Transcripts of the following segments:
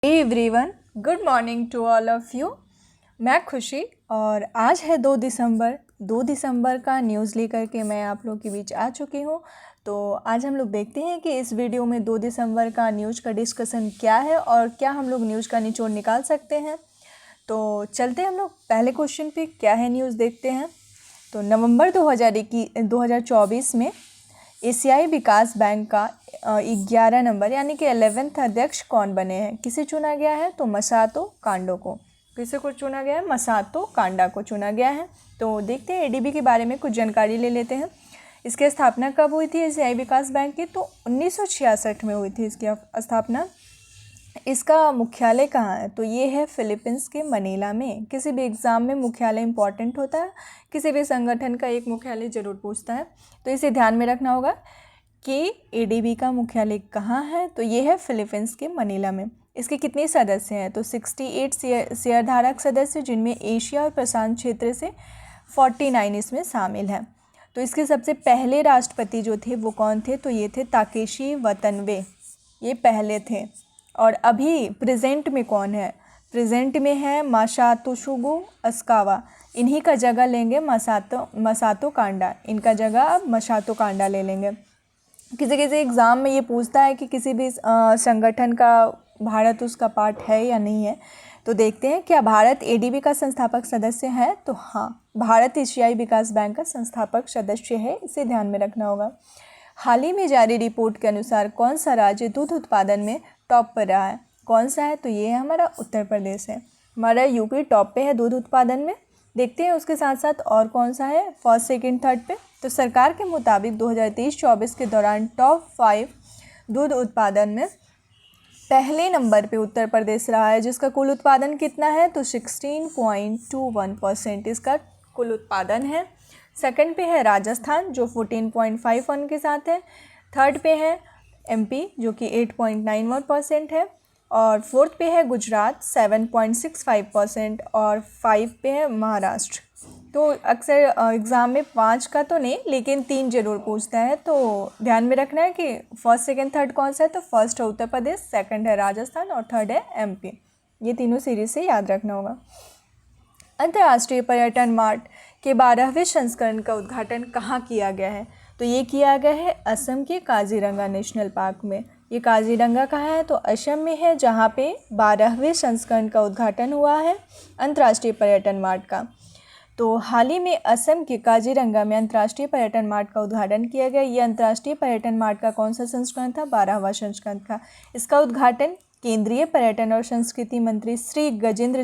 Everyone, good morning to all of you. मैं खुशी और आज है 2 दिसंबर का न्यूज़ लेकर के मैं आप लोगों के बीच आ चुकी हूँ। तो आज हम लोग देखते हैं कि इस वीडियो में 2 दिसंबर का न्यूज़ का डिस्कशन क्या है और क्या हम लोग न्यूज़ का निचोड़ निकाल सकते हैं। तो चलते हैं हम लोग पहले क्वेश्चन पे, क्या है न्यूज़ देखते हैं। तो नवंबर 2024 में एशियाई विकास बैंक का 11 नंबर यानी कि 11th अध्यक्ष कौन बने हैं, किसे चुना गया है? तो मसातो कांडो को। किसे को चुना गया है? मसातो कांडा को चुना गया है। तो देखते हैं एडीबी के बारे में कुछ जानकारी ले लेते हैं। इसकी स्थापना कब हुई थी एशियाई विकास बैंक की? तो 1966 में हुई थी इसकी स्थापना। इसका मुख्यालय कहाँ है? तो ये है फिलीपींस के मनीला में। किसी भी एग्ज़ाम में मुख्यालय इंपॉर्टेंट होता है, किसी भी संगठन का एक मुख्यालय ज़रूर पूछता है, तो इसे ध्यान में रखना होगा कि एडीबी का मुख्यालय कहाँ है। तो ये है फिलीपींस के मनीला में। इसके कितने सदस्य हैं? तो 68 शेयरधारक सदस्य, जिनमें एशिया और प्रशांत क्षेत्र से 49 इसमें शामिल हैं। तो इसके सबसे पहले राष्ट्रपति जो थे वो कौन थे? तो ये थे ताकेशी वतनबे, ये पहले थे। और अभी प्रेजेंट में कौन है? प्रेजेंट में है मासातोशुगो अस्कावा। इन्हीं का जगह लेंगे मसातो कांडा, इनका जगह अब मसातो कांडा ले लेंगे। किसी किसी एग्ज़ाम में ये पूछता है कि किसी भी संगठन का भारत उसका पार्ट है या नहीं है। तो देखते हैं, क्या भारत एडीबी का संस्थापक सदस्य है? तो हाँ, भारत एशियाई विकास बैंक का संस्थापक सदस्य है, इसे ध्यान में रखना होगा। हाल ही में जारी रिपोर्ट के अनुसार कौन सा राज्य दूध उत्पादन में टॉप पर रहा है? कौन सा है? तो ये है हमारा उत्तर प्रदेश है। हमारा यूपी टॉप पे है दूध उत्पादन में। देखते हैं उसके साथ साथ और कौन सा है फर्स्ट, सेकंड, थर्ड पे। तो सरकार के मुताबिक 2023-24 के दौरान टॉप 5 दूध उत्पादन में पहले नंबर पे उत्तर प्रदेश रहा है, जिसका कुल उत्पादन कितना है? तो 16.21% इसका कुल उत्पादन है। सेकंड पे है राजस्थान जो 14.51 के साथ है। थर्ड पे है एमपी जो कि 8.91% है। और फोर्थ पे है गुजरात 7.65% और 5 पे है महाराष्ट्र। तो अक्सर एग्ज़ाम में 5 का तो नहीं, लेकिन 3 जरूर पूछता है। तो ध्यान में रखना है कि फर्स्ट, सेकंड, थर्ड कौन सा है। तो फर्स्ट है उत्तर प्रदेश, सेकंड है राजस्थान और थर्ड है एमपी। ये तीनों सीरीज से याद रखना होगा। अंतर्राष्ट्रीय पर्यटन मार्ट के 12वें संस्करण का उद्घाटन कहाँ किया गया है? तो ये किया गया है असम के काजीरंगा नेशनल पार्क में। ये काजीरंगा कहाँ है? तो असम में है, जहाँ पे 12वें संस्करण का उद्घाटन हुआ है अंतर्राष्ट्रीय पर्यटन मार्ट का। तो हाल ही में असम के काजीरंगा में अंतर्राष्ट्रीय पर्यटन मार्ट का उद्घाटन किया गया। ये अंतर्राष्ट्रीय पर्यटन मार्ट का कौन सा संस्करण था? 12वां संस्करण था। इसका उद्घाटन केंद्रीय पर्यटन और संस्कृति मंत्री श्री गजेंद्र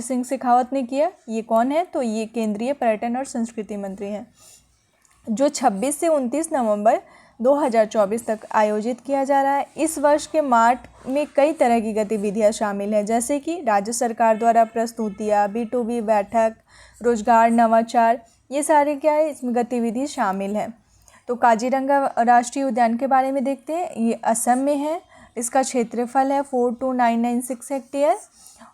सिंह शेखावत ने किया। ये कौन है? तो ये केंद्रीय पर्यटन और संस्कृति मंत्री हैं, जो 26 से 29 नवंबर 2024 तक आयोजित किया जा रहा है। इस वर्ष के मार्ट में कई तरह की गतिविधियां शामिल हैं, जैसे कि राज्य सरकार द्वारा प्रस्तुतियाँ, B2B बैठक, रोजगार, नवाचार, ये सारे क्या है इसमें गतिविधि शामिल है। तो काजीरंगा राष्ट्रीय उद्यान के बारे में देखते हैं। ये असम में है, इसका क्षेत्रफल है 42,996 हेक्टेयर।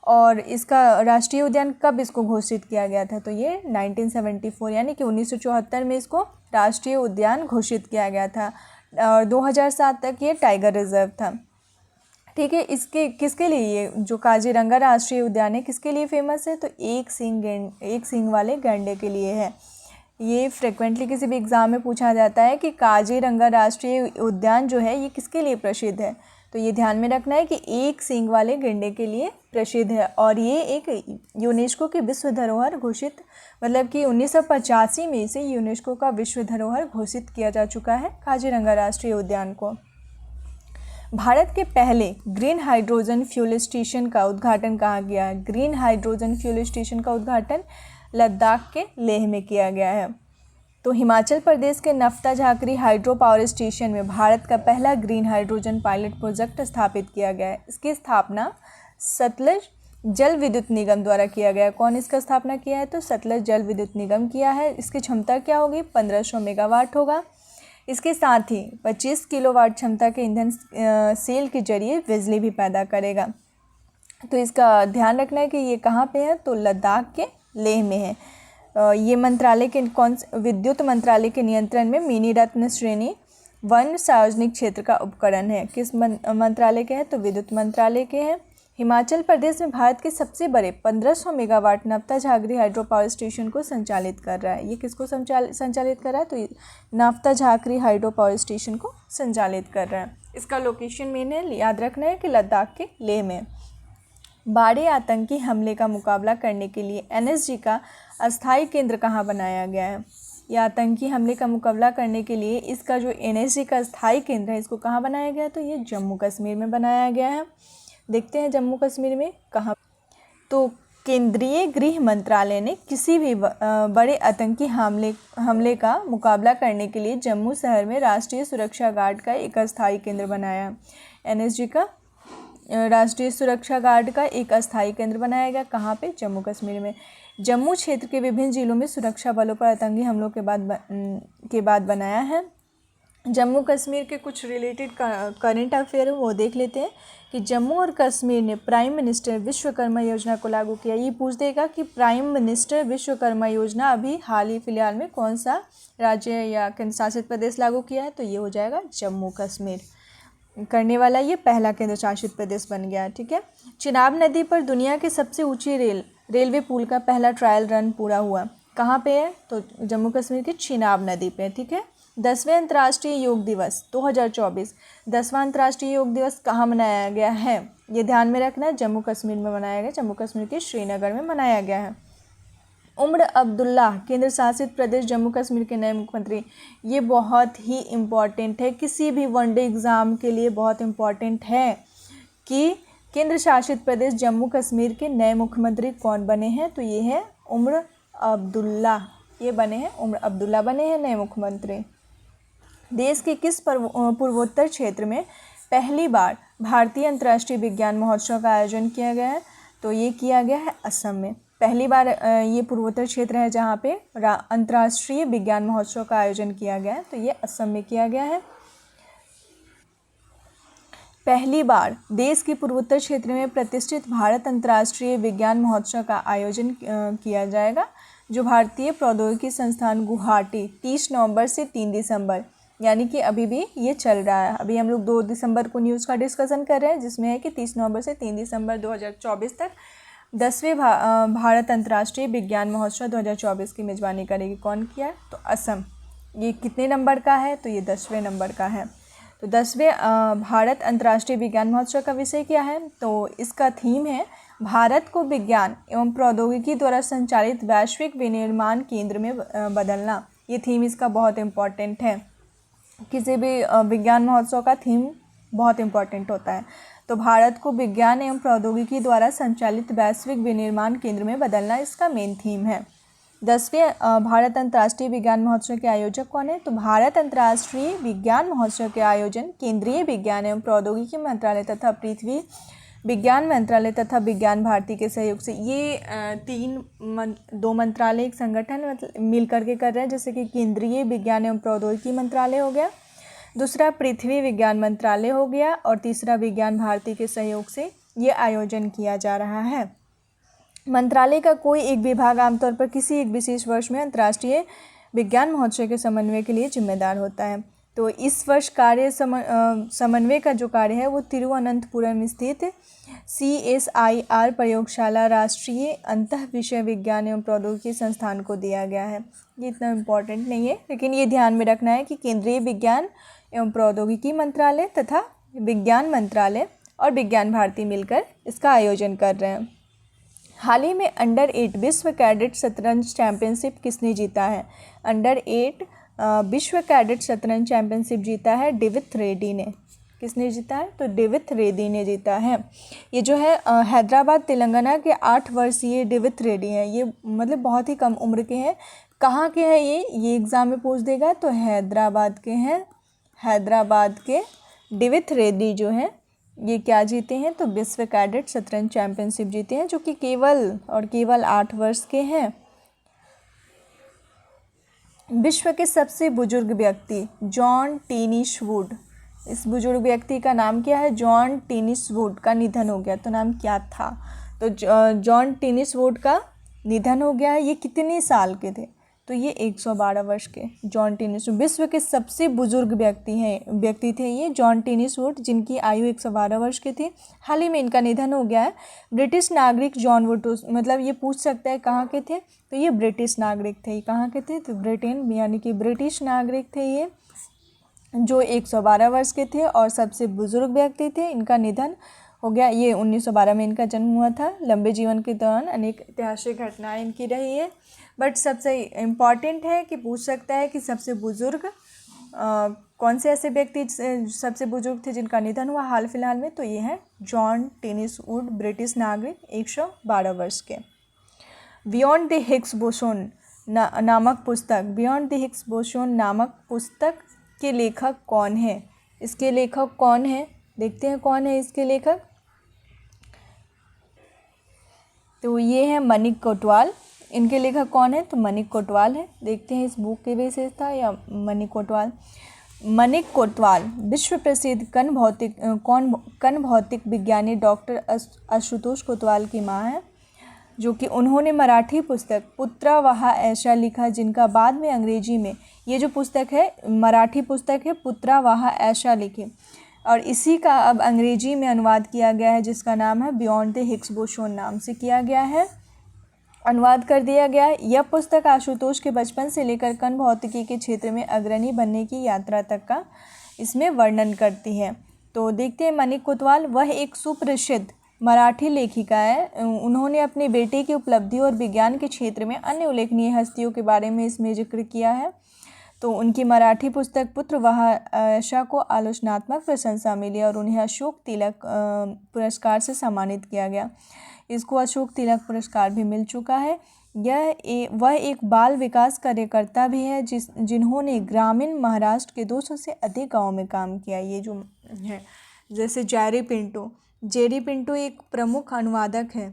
और इसका राष्ट्रीय उद्यान कब इसको घोषित किया गया था? तो ये 1974 यानी कि 1974 में इसको राष्ट्रीय उद्यान घोषित किया गया था। और 2007 तक ये टाइगर रिजर्व था। ठीक है, इसके किसके लिए ये जो काजीरंगा राष्ट्रीय उद्यान है किसके लिए फेमस है? तो एक सींग वाले गैंडे के लिए है। ये फ्रिक्वेंटली किसी भी एग्ज़ाम में पूछा जाता है कि काजीरंगा राष्ट्रीय उद्यान जो है ये किसके लिए प्रसिद्ध है। तो ये ध्यान में रखना है कि एक सींग वाले गैंडे के लिए प्रसिद्ध है। और ये एक यूनेस्को की विश्व धरोहर घोषित, मतलब कि 1985 में इसे यूनेस्को का विश्व धरोहर घोषित किया जा चुका है काजीरंगा राष्ट्रीय उद्यान को। भारत के पहले ग्रीन हाइड्रोजन फ्यूल स्टेशन का उद्घाटन कहाँ किया है? ग्रीन हाइड्रोजन फ्यूल स्टेशन का उद्घाटन लद्दाख के लेह में किया गया है। तो हिमाचल प्रदेश के नफ्ता झाकरी हाइड्रो पावर स्टेशन में भारत का पहला ग्रीन हाइड्रोजन पायलट प्रोजेक्ट स्थापित किया गया है। इसकी स्थापना सतलज जल विद्युत निगम द्वारा किया गया है। कौन इसका स्थापना किया है? तो सतलज जल विद्युत निगम किया है। इसकी क्षमता क्या होगी? 1500 मेगावाट होगा। इसके साथ ही 25 किलोवाट क्षमता के ईंधन सेल के जरिए बिजली भी पैदा करेगा। तो इसका ध्यान रखना है कि ये कहाँ पे है? तो लद्दाख के लेह में है। ये मंत्रालय के विद्युत मंत्रालय के नियंत्रण में मिनी रत्न श्रेणी वन सार्वजनिक क्षेत्र का उपकरण है। किस मंत्रालय के हैं? तो विद्युत मंत्रालय के हैं। हिमाचल प्रदेश में भारत के सबसे बड़े 1500 megawatt naphtha झाखरी hydro power station को संचालित कर रहा है। ये किसको संचालित कर रहा है? तो नाफ्ता झाखरी हाइड्रो पावर स्टेशन को संचालित कर रहा है। इसका लोकेशन मेन है, याद रखना है कि लद्दाख के लेह में। बाड़े आतंकी हमले का मुकाबला करने के लिए एनएसजी का अस्थायी केंद्र कहाँ बनाया गया है? या आतंकी हमले का मुकाबला करने के लिए इसका जो एनएसजी का अस्थायी केंद्र है, इसको कहाँ बनाया गया है? तो ये जम्मू कश्मीर में बनाया गया है। देखते हैं जम्मू कश्मीर में कहाँ। तो केंद्रीय गृह मंत्रालय ने किसी भी बड़े आतंकी हमले का मुकाबला करने के लिए जम्मू शहर में राष्ट्रीय सुरक्षा गार्ड का एक अस्थायी केंद्र बनाया है। एनएसजी का राष्ट्रीय सुरक्षा गार्ड का एक अस्थायी केंद्र बनाया गया। कहाँ पे? जम्मू कश्मीर में। जम्मू क्षेत्र के विभिन्न जिलों में सुरक्षा बलों पर आतंकी हमलों के बाद बनाया है। जम्मू कश्मीर के कुछ रिलेटेड करंट अफेयर वो देख लेते हैं कि जम्मू और कश्मीर ने प्राइम मिनिस्टर विश्वकर्मा योजना को लागू किया। ये पूछ देगा कि प्राइम मिनिस्टर विश्वकर्मा योजना अभी हाल ही फिलहाल में कौन सा राज्य या केंद्र शासित प्रदेश लागू किया है? तो ये हो जाएगा जम्मू कश्मीर। करने वाला ये पहला केंद्र शासित प्रदेश बन गया। ठीक है। चिनाब नदी पर दुनिया की सबसे ऊंची रेलवे पुल का पहला ट्रायल रन पूरा हुआ। कहाँ पे है? तो जम्मू कश्मीर की चिनाब नदी पे। ठीक है। 10वें अंतर्राष्ट्रीय योग दिवस 2024, 10वां अंतर्राष्ट्रीय योग दिवस कहाँ मनाया गया है? ये ध्यान में रखना है, जम्मू कश्मीर में मनाया गया। जम्मू कश्मीर के श्रीनगर में मनाया गया है। उमर अब्दुल्लाह केंद्र शासित प्रदेश जम्मू कश्मीर के नए मुख्यमंत्री। ये बहुत ही इम्पॉर्टेंट है, किसी भी वनडे एग्ज़ाम के लिए बहुत इम्पॉर्टेंट है कि केंद्र शासित प्रदेश जम्मू कश्मीर के नए मुख्यमंत्री कौन बने हैं? तो ये है उमर अब्दुल्लाह। ये बने हैं, उमर अब्दुल्लाह बने हैं नए मुख्यमंत्री। देश के किस पूर्वोत्तर क्षेत्र में पहली बार भारतीय अंतर्राष्ट्रीय विज्ञान महोत्सव का आयोजन किया गया है? तो ये किया गया है असम में। पहली बार ये पूर्वोत्तर क्षेत्र है जहाँ पे अंतर्राष्ट्रीय विज्ञान महोत्सव का आयोजन किया गया है, तो ये असम में किया गया है। पहली बार देश के पूर्वोत्तर क्षेत्र में प्रतिष्ठित भारत अंतर्राष्ट्रीय विज्ञान महोत्सव का आयोजन किया जाएगा, जो भारतीय प्रौद्योगिकी संस्थान गुवाहाटी 30 नवंबर से 3 दिसंबर, यानी कि अभी भी ये चल रहा है। अभी हम लोग 2 दिसंबर को न्यूज़ का डिस्कशन कर रहे हैं, जिसमें है कि 30 नवंबर से 3 दिसंबर 2024 तक 10वें भारत अंतर्राष्ट्रीय विज्ञान महोत्सव 2024 की मेज़बानी करेगी। कौन किया है? तो असम। ये कितने नंबर का है? तो ये 10वें नंबर का है। तो 10वें भारत अंतर्राष्ट्रीय विज्ञान महोत्सव का विषय क्या है? तो इसका थीम है भारत को विज्ञान एवं प्रौद्योगिकी द्वारा संचालित वैश्विक विनिर्माण केंद्र में बदलना। ये थीम इसका बहुत इम्पॉर्टेंट है। किसी भी विज्ञान महोत्सव का थीम बहुत इम्पॉर्टेंट होता है। तो भारत को विज्ञान एवं प्रौद्योगिकी द्वारा संचालित वैश्विक विनिर्माण केंद्र में बदलना इसका मेन थीम है। 10वें भारत अंतर्राष्ट्रीय विज्ञान महोत्सव के आयोजक कौन है? तो भारत अंतर्राष्ट्रीय विज्ञान महोत्सव के आयोजन केंद्रीय विज्ञान एवं प्रौद्योगिकी मंत्रालय तथा पृथ्वी विज्ञान मंत्रालय तथा विज्ञान भारती के सहयोग से। ये दो मंत्रालय एक संगठन मतलब मिल करके कर रहे हैं, जैसे कि केंद्रीय विज्ञान एवं प्रौद्योगिकी मंत्रालय हो गया, दूसरा पृथ्वी विज्ञान मंत्रालय हो गया, और तीसरा विज्ञान भारती के सहयोग से ये आयोजन किया जा रहा है। मंत्रालय का कोई एक विभाग आमतौर पर किसी एक विशेष वर्ष में अंतर्राष्ट्रीय विज्ञान महोत्सव के समन्वय के लिए जिम्मेदार होता है। तो इस वर्ष कार्य समन्वय का जो कार्य है वो तिरुवनंतपुरम स्थित CSIR प्रयोगशाला राष्ट्रीय अंतः विषय विज्ञान एवं प्रौद्योगिकी संस्थान को दिया गया है। ये इतना इम्पोर्टेंट नहीं है, लेकिन ये ध्यान में रखना है कि केंद्रीय विज्ञान एवं प्रौद्योगिकी मंत्रालय तथा विज्ञान मंत्रालय और विज्ञान भारती मिलकर इसका आयोजन कर रहे हैं। हाल ही में अंडर-8 विश्व कैडेट शतरंज चैंपियनशिप किसने जीता है? अंडर-8 विश्व कैडेट शतरंज चैंपियनशिप जीता है डेविड रेड्डी ने। किसने जीता है? तो डेविड रेड्डी ने जीता है। ये जो है हैदराबाद तेलंगाना के 8 वर्षीय डेविड रेड्डी हैं। ये मतलब बहुत ही कम उम्र के हैं। कहाँ के हैं ये एग्ज़ाम में पूछ देगा, तो हैदराबाद के हैं। हैदराबाद के डेविड रेड्डी जो हैं ये क्या जीते हैं? तो विश्व कैडेट शतरंज चैंपियनशिप जीते हैं, जो कि केवल 8 वर्ष के हैं। विश्व के सबसे बुजुर्ग व्यक्ति जॉन टेनिस वुड। इस बुजुर्ग व्यक्ति का नाम क्या है? जॉन टेनिस वुड का निधन हो गया। तो नाम क्या था? तो जॉन टेनिस वुड का निधन हो गया है। ये कितने साल के थे? तो तो ये 112 वर्ष के जॉन टेनिस वुड विश्व के सबसे बुजुर्ग व्यक्ति थे ये जॉन टेनिस वुड, जिनकी आयु 112 वर्ष की थी। हाल ही में इनका निधन हो गया है। ब्रिटिश नागरिक जॉन वुड, मतलब ये पूछ सकता है कहाँ के थे, तो ये ब्रिटिश नागरिक थे। कहाँ के थे, तो ब्रिटेन, यानी कि ब्रिटिश नागरिक थे ये, जो 112 वर्ष के थे और सबसे बुजुर्ग व्यक्ति थे। इनका निधन हो गया। ये 1912 में इनका जन्म हुआ था। लंबे जीवन के दौरान अनेक ऐतिहासिक घटनाएं इनकी रही है, बट सबसे इम्पॉर्टेंट है कि पूछ सकता है कि सबसे बुजुर्ग कौन से ऐसे व्यक्ति सबसे बुजुर्ग थे जिनका निधन हुआ हाल फिलहाल में, तो ये हैं जॉन टेनिस वुड, ब्रिटिश नागरिक, 112 वर्ष के। बियॉन्ड द हिग्स बोसोन नामक पुस्तक, बियॉन्ड द हिग्स बोसोन नामक पुस्तक के लेखक कौन है? इसके लेखक कौन है, देखते हैं कौन है इसके लेखक। तो ये है मनिक कोटवाल। इनके लेखक कौन है, तो मनिक कोटवाल है। देखते हैं इस बुक की विशेषता या मनिक कोटवाल। मनिक कोटवाल विश्व प्रसिद्ध कण भौतिक विज्ञानी डॉक्टर आशुतोष कोतवाल की माँ है, जो कि उन्होंने मराठी पुस्तक पुत्रा वहा ऐशा लिखा, जिनका बाद में अंग्रेजी में, ये जो पुस्तक है मराठी पुस्तक है पुत्रा वहा ऐशा लिखी, और इसी का अब अंग्रेजी में अनुवाद किया गया है, जिसका नाम है बियॉन्ड द हिग्स बोसोन नाम से किया गया है, अनुवाद कर दिया गया है। यह पुस्तक आशुतोष के बचपन से लेकर कण भौतिकी के क्षेत्र में अग्रणी बनने की यात्रा तक का इसमें वर्णन करती है। तो देखते हैं मनिक कोतवाल, वह एक सुप्रसिद्ध मराठी लेखिका है। उन्होंने अपने बेटे की उपलब्धि और विज्ञान के क्षेत्र में अन्य उल्लेखनीय हस्तियों के बारे में इसमें जिक्र किया है। तो उनकी मराठी पुस्तक पुत्र वहा ऐशा को आलोचनात्मक प्रशंसा मिली और उन्हें अशोक तिलक पुरस्कार से सम्मानित किया गया। इसको अशोक तिलक पुरस्कार भी मिल चुका है। वह एक बाल विकास कार्यकर्ता भी है जिन्होंने ग्रामीण महाराष्ट्र के 200 से अधिक गाँव में काम किया। ये जो है जैसे जेरी पिंटो एक प्रमुख अनुवादक है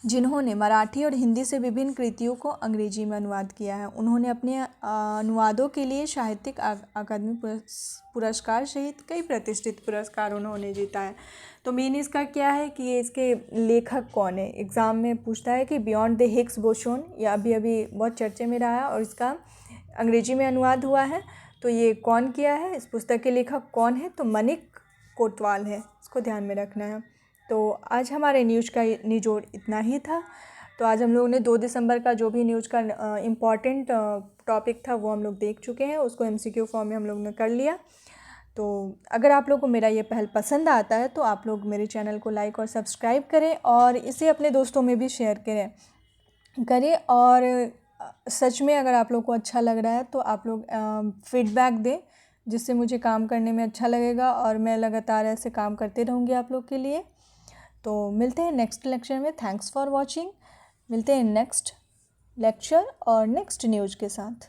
जिन्होंने मराठी और हिंदी से विभिन्न कृतियों को अंग्रेजी में अनुवाद किया है। उन्होंने अपने अनुवादों के लिए साहित्यिक अकादमी पुरस्कार सहित कई प्रतिष्ठित पुरस्कार उन्होंने जीता है। तो मेन इसका क्या है कि ये इसके लेखक कौन है, एग्ज़ाम में पूछता है कि बियॉन्ड द हिग्स बोसोन, या अभी बहुत चर्चे में रहा है और इसका अंग्रेजी में अनुवाद हुआ है। तो ये कौन किया है, इस पुस्तक के लेखक कौन है, तो मनिक कोतवाल है, इसको ध्यान में रखना है। तो आज हमारे न्यूज़ का निचोड़ इतना ही था। तो आज हम लोगों ने 2 दिसंबर का जो भी न्यूज़ का इम्पॉर्टेंट टॉपिक था वो हम लोग देख चुके हैं, उसको MCQ फॉर्म में हम लोग ने कर लिया। तो अगर आप लोगों को मेरा ये पहल पसंद आता है तो आप लोग मेरे चैनल को लाइक और सब्सक्राइब करें और इसे अपने दोस्तों में भी शेयर करें। और सच में अगर आप लोग को अच्छा लग रहा है तो आप लोग फीडबैक दें, जिससे मुझे काम करने में अच्छा लगेगा और मैं लगातार ऐसे काम करते रहूँगी आप लोग के लिए। तो मिलते हैं नेक्स्ट लेक्चर में। Thanks for watching. मिलते हैं नेक्स्ट लेक्चर और नेक्स्ट न्यूज़ के साथ।